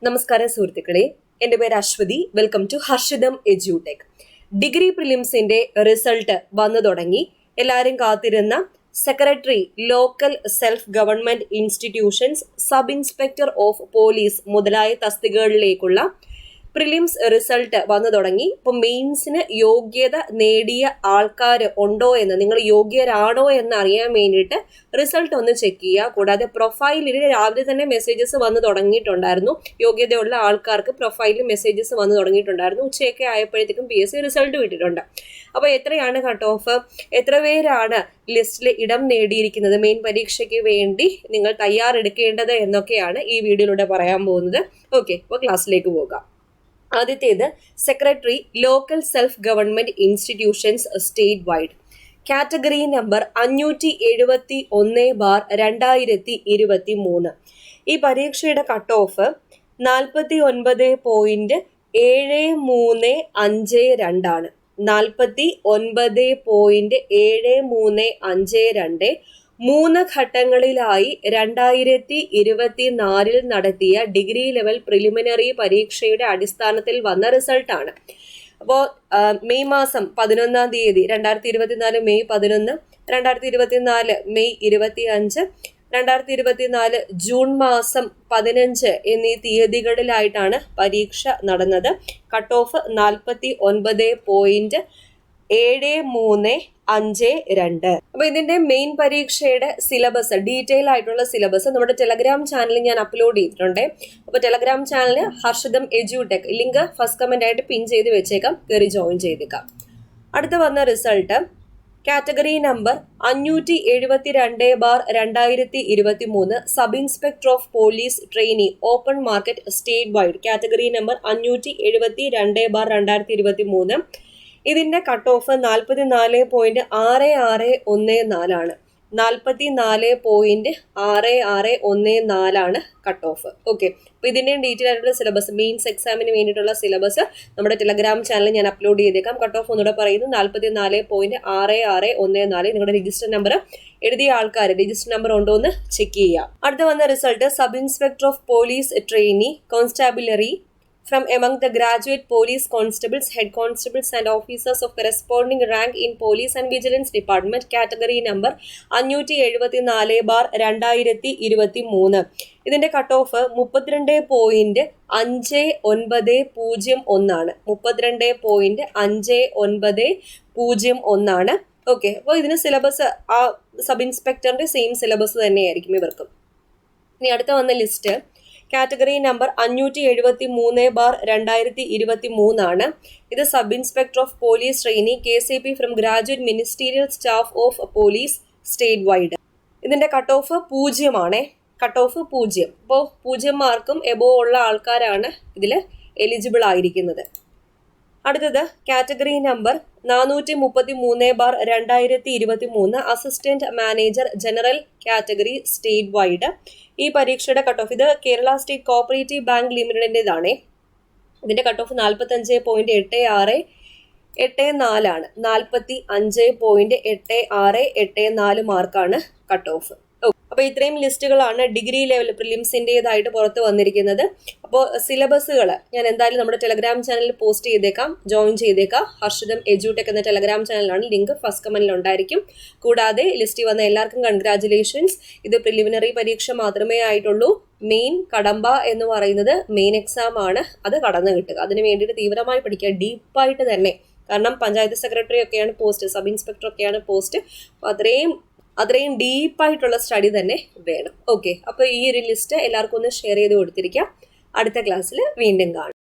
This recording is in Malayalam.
നമസ്കാരം സുഹൃത്തുക്കളെ, എൻ്റെ പേര് അശ്വതി. വെൽക്കം ടു ഹർഷിതം എജ്യൂടെക്. ഡിഗ്രി പ്രിലിംസിന്റെ റിസൾട്ട് വന്നു തുടങ്ങി. എല്ലാവരും കാത്തിരുന്ന secretary, local self government institutions, sub inspector of police മുതലായ തസ്തികകളിലേക്കുള്ള പ്രിലിംസ് റിസൾട്ട് വന്നു തുടങ്ങി. ഇപ്പൊ മെയിൻസിന് യോഗ്യത നേടിയ ആൾക്കാർ ഉണ്ടോ എന്ന്, നിങ്ങൾ യോഗ്യരാണോ എന്ന് അറിയാൻ വേണ്ടിയിട്ട് റിസൾട്ട് ഒന്ന് ചെക്ക് ചെയ്യുക. കൂടാതെ പ്രൊഫൈലിൽ രാവിലെ തന്നെ മെസ്സേജസ് വന്നു തുടങ്ങിയിട്ടുണ്ടായിരുന്നു. യോഗ്യതയുള്ള ആൾക്കാർക്ക് പ്രൊഫൈലിൽ മെസ്സേജസ് വന്നു തുടങ്ങിയിട്ടുണ്ടായിരുന്നു. ഉച്ചയൊക്കെ ആയപ്പോഴത്തേക്കും PSC റിസൾട്ട് വിട്ടിട്ടുണ്ട്. അപ്പോൾ എത്രയാണ് കട്ട് ഓഫ്, എത്ര പേരാണ് ലിസ്റ്റിൽ ഇടം നേടിയിരിക്കുന്നത്, മെയിൻ പരീക്ഷയ്ക്ക് വേണ്ടി നിങ്ങൾ തയ്യാറെടുക്കേണ്ടത് എന്നൊക്കെയാണ് ഈ വീഡിയോയിലൂടെ പറയാൻ പോകുന്നത്. ഓക്കെ, അപ്പോൾ ക്ലാസ്സിലേക്ക് പോകാം. ആദ്യത്തേത് secretary, local self government institutions state wide, category number 571/2023. ഈ പരീക്ഷയുടെ കട്ട് ഓഫ് 49.7352 ആണ്. 49.7352 3 ഘട്ടങ്ങളിലായി 2024 നടത്തിയ ഡിഗ്രി ലെവൽ പ്രിലിമിനറി പരീക്ഷയുടെ അടിസ്ഥാനത്തിൽ വന്ന റിസൾട്ടാണ്. അപ്പോൾ മെയ് മാസം 11-ാം തീയതി 2024 മെയ് 11, 2024 മെയ് 25, 2024 ജൂൺ മാസം 15 എന്നീ തീയതികളിലായിട്ടാണ് പരീക്ഷ നടന്നത്. Cut off 49.7352. അപ്പൊ ഇതിന്റെ മെയിൻ പരീക്ഷയുടെ സിലബസ്, ഡീറ്റെയിൽ ആയിട്ടുള്ള സിലബസ് നമ്മുടെ ടെലഗ്രാം ചാനലിൽ ഞാൻ അപ്ലോഡ് ചെയ്തിട്ടുണ്ട്. അപ്പൊ ടെലഗ്രാം ചാനൽ ഹർഷിതം എജ്യൂടെക്, ലിങ്ക് ഫസ്റ്റ് കമന്റ് ആയിട്ട് പിൻ ചെയ്ത് വെച്ചേക്കാം, കയറി ജോയിൻ ചെയ്തേക്കാം. അടുത്ത വന്ന result category number 572/2023 sub inspector of police trainee open market state wide, category number 572/2023. ഇതിന്റെ കട്ട് ഓഫ് 44.6614 ആണ്. 44.6614 ആണ് കട്ട് ഓഫ്. ഓക്കെ, അപ്പൊ ഇതിന്റെ ഡീറ്റെയിൽ ആയിട്ടുള്ള സിലബസ്, മെയിൻസ് എക്സാമിന് വേണ്ടിയിട്ടുള്ള സിലബസ് നമ്മുടെ ടെലഗ്രാം ചാനലിൽ ഞാൻ അപ്ലോഡ് ചെയ്തേക്കാം. കട്ട് ഓഫ് ഒന്നുകൂടെ പറയുന്നു, 44.6614. നിങ്ങളുടെ രജിസ്റ്റർ നമ്പർ എഴുതിയ ആൾക്കാർ രജിസ്റ്റർ നമ്പർ ഉണ്ടോ എന്ന് ചെക്ക് ചെയ്യുക. അടുത്ത വന്ന result sub inspector of police trainee constabulary from among the graduate police constables, head constables and officers of corresponding rank in police and vigilance department, category number 574/2023. ഇതിന്റെ കട്ട് ഓഫ് 32.5901 ആണ്. 32.5901 ആണ്. ഓക്കെ, അപ്പോൾ ഇതിന് സിലബസ് ആ സബ് ഇൻസ്പെക്ടറിന്റെ സെയിം സിലബസ് തന്നെയായിരിക്കും ഇവർക്കും. ഇനി അടുത്ത വന്ന ലിസ്റ്റ് കാറ്റഗറി നമ്പർ 573/2023 ആണ്. ഇത് sub inspector of police trainee KCP from graduate ministerial staff of police state wide. ഇതിന്റെ കട്ട് ഓഫ് 0 ആണ്. Cut off 0. അപ്പോൾ 0 മാർക്കും എബോ ഉള്ള ആൾക്കാരാണ് ഇതിൽ എലിജിബിൾ ആയിരിക്കുന്നത്. അടുത്തത് category number 433/2023 assistant manager general category state wide. ഈ പരീക്ഷയുടെ കട്ട് ഓഫ്, ഇത് കേരള സ്റ്റേറ്റ് കോഓപ്പറേറ്റീവ് ബാങ്ക് ലിമിറ്റഡിൻ്റെതാണ്. ഇതിന്റെ കട്ട് ഓഫ് 45.8684 ആണ്. 45.8684 മാർക്കാണ് കട്ട് ഓഫ്. അപ്പൊ ഇത്രയും ലിസ്റ്റുകളാണ് ഡിഗ്രി ലെവൽ പ്രിലിംസിൻ്റെതായിട്ട് പുറത്ത് വന്നിരിക്കുന്നത്. അപ്പോൾ സിലബസുകൾ ഞാൻ എന്തായാലും നമ്മുടെ ടെലഗ്രാം ചാനലിൽ പോസ്റ്റ് ചെയ്തേക്കാം, ജോയിൻ ചെയ്തേക്കാം. ഹർഷിതം എജ്യൂടെക് എന്ന ടെലഗ്രാം ചാനലാണ്, ലിങ്ക് ഫസ്റ്റ് കമന്റിൽ ഉണ്ടായിരിക്കും. കൂടാതെ ലിസ്റ്റിൽ വന്ന എല്ലാവർക്കും കൺഗ്രാറ്റുലേഷൻസ്. ഇത് പ്രിലിമിനറി പരീക്ഷ മാത്രമേ ആയിട്ടുള്ളൂ. മെയിൻ കടമ്പ എന്ന് പറയുന്നത് മെയിൻ എക്സാം ആണ്, അത് കടന്നു കിട്ടുക. അതിന് വേണ്ടിയിട്ട് തീവ്രമായി പഠിക്കുക, ഡീപ്പായിട്ട് തന്നെ. കാരണം പഞ്ചായത്ത് സെക്രട്ടറി ഒക്കെയാണ് പോസ്റ്റ്, സബ് ഇൻസ്പെക്ടർ ഒക്കെയാണ് പോസ്റ്റ്. അപ്പോൾ അത്രയും ഡീപ്പായിട്ടുള്ള സ്റ്റഡി തന്നെ വേണം. ഓക്കെ, അപ്പോൾ ഈ ഒരു ലിസ്റ്റ് എല്ലാവർക്കും ഒന്ന് ഷെയർ ചെയ്ത് കൊടുത്തിരിക്കാം. അടുത്ത ക്ലാസ്സിൽ വീണ്ടും കാണാം.